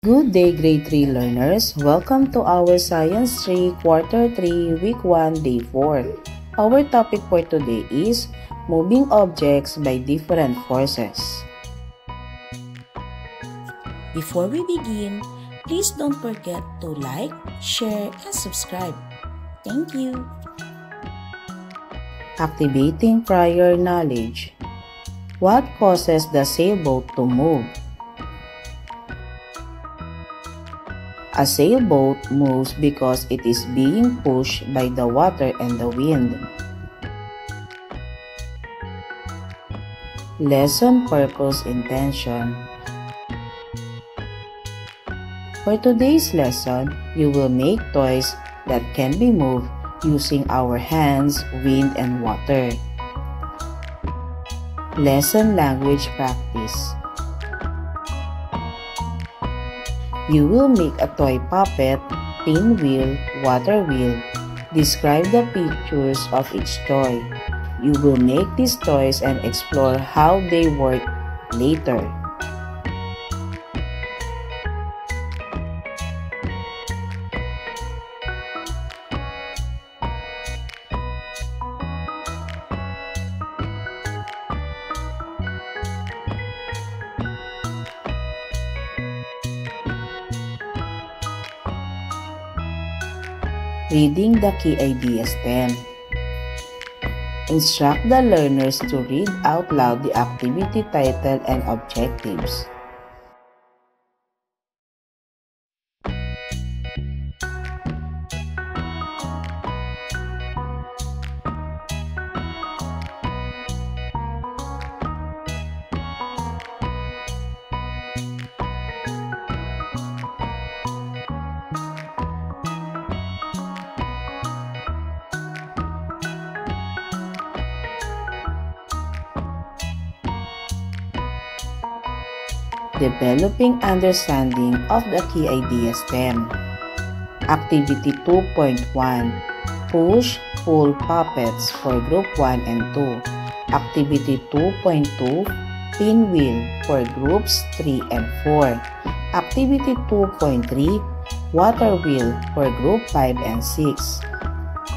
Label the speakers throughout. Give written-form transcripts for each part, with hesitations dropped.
Speaker 1: Good day, grade 3 learners. Welcome to our Science 3 Quarter 3 Week 1 Day 4. Our topic for today is moving objects by different forces.
Speaker 2: Before we begin, please don't forget to like, share, and subscribe. Thank you.
Speaker 1: Activating prior knowledge. What causes the sailboat to move? A sailboat moves because it is being pushed by the water and the wind. Lesson, purpose, intention. For today's lesson, you will make toys that can be moved using our hands, wind, and water. Lesson, language practice. You will make a toy puppet, pinwheel, water wheel. Describe the pictures of each toy. You will make these toys and explore how they work later. Reading the key ideas 10. Instruct the learners to read out loud the activity title and objectives. Developing understanding of the key ideas 10. Activity 2.1. Push, pull puppets for group 1 and 2. Activity 2.2. Pinwheel for groups 3 and 4. Activity 2.3. Water wheel for group 5 and 6.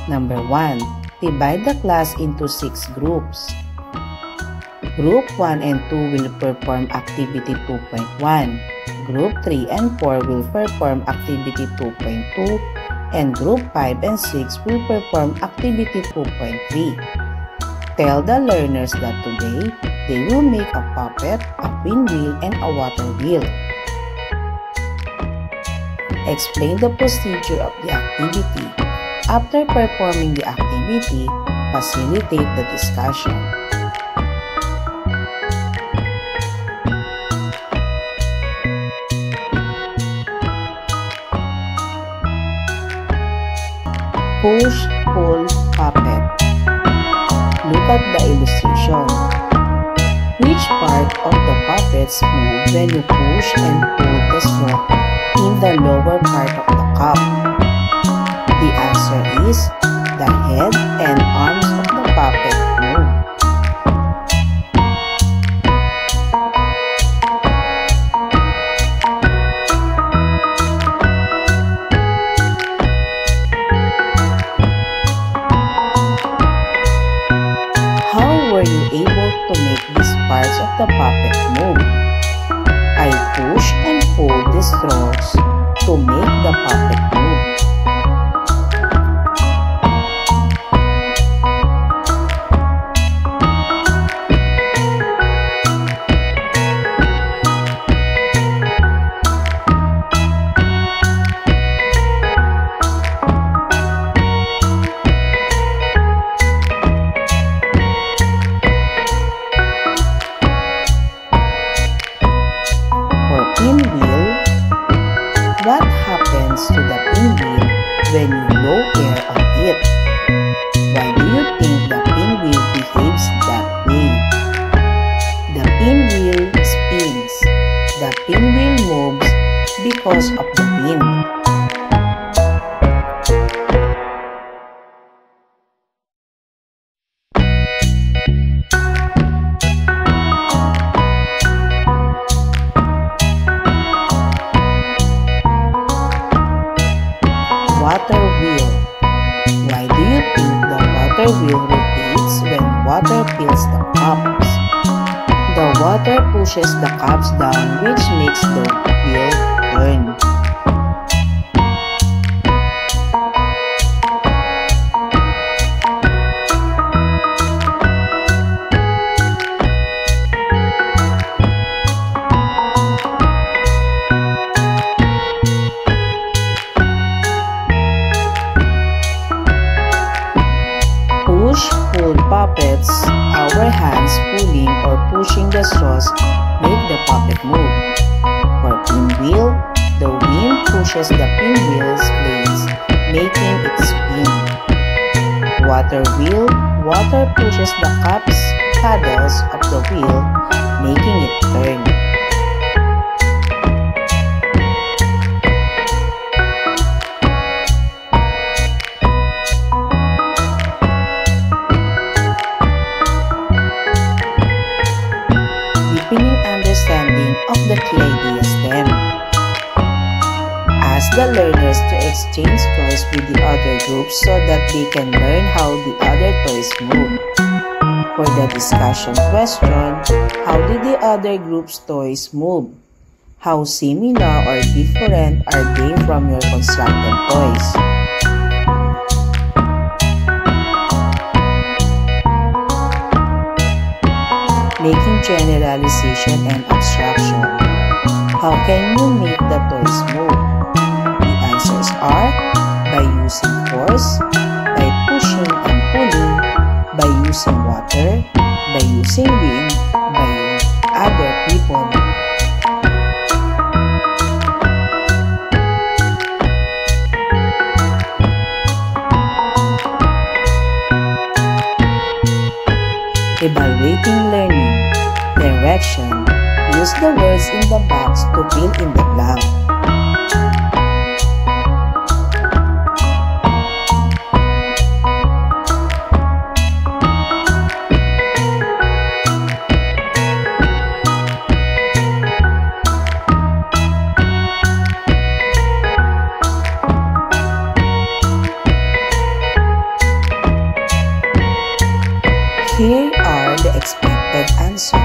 Speaker 1: Number 1. Divide the class into 6 groups. Group 1 and 2 will perform activity 2.1. Group 3 and 4 will perform activity 2.2. And Group 5 and 6 will perform activity 2.3. Tell the learners that today, they will make a puppet, a pinwheel, and a water wheel. Explain the procedure of the activity. After performing the activity, facilitate the discussion. Push, pull, puppet. Look at the illustration. Which part of the puppets move when you push and pull the straw in the lower part of the cup? The answer is the head and arms of the puppet move. Were you able to make these parts of the puppet move? I push and pull the straws to make the puppet move. Pinwheel. What happens to the pinwheel when you blow air on it? Why do you think the pinwheel behaves that way? The pinwheel spins. The pinwheel moves because of the wind. water wheel rotates when water fills the cups. The water pushes the cups down, which makes the wheel turn. Push-pull puppets, our hands pulling or pushing the straws make the puppet move. For pinwheel, the wind pushes the pinwheel's blades, making it spin. Water wheel, water pushes the cups, paddles of the wheel, making it turn. Deepening understanding of the key idea STEM. Ask the learners to exchange toys with the other groups so that they can learn how the other toys move. For the discussion question, how did the other group's toys move? How similar or different are they from your constructed toys? Making generalization and abstraction. How can you make the toys move? The answers are by using force, by pushing and pulling, by using water, by using wind, by other people. Evaluating learning. Direction. Use the words in the box to fill in the blank. Here are the expected answers.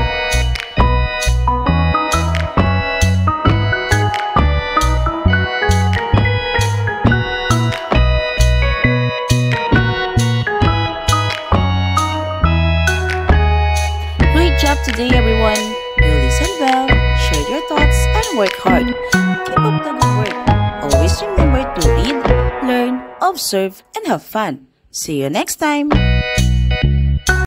Speaker 2: Great job today, everyone. You listened well, shared your thoughts, and worked hard. Keep up the good work. Always remember to read, learn, observe, and have fun. See you next time.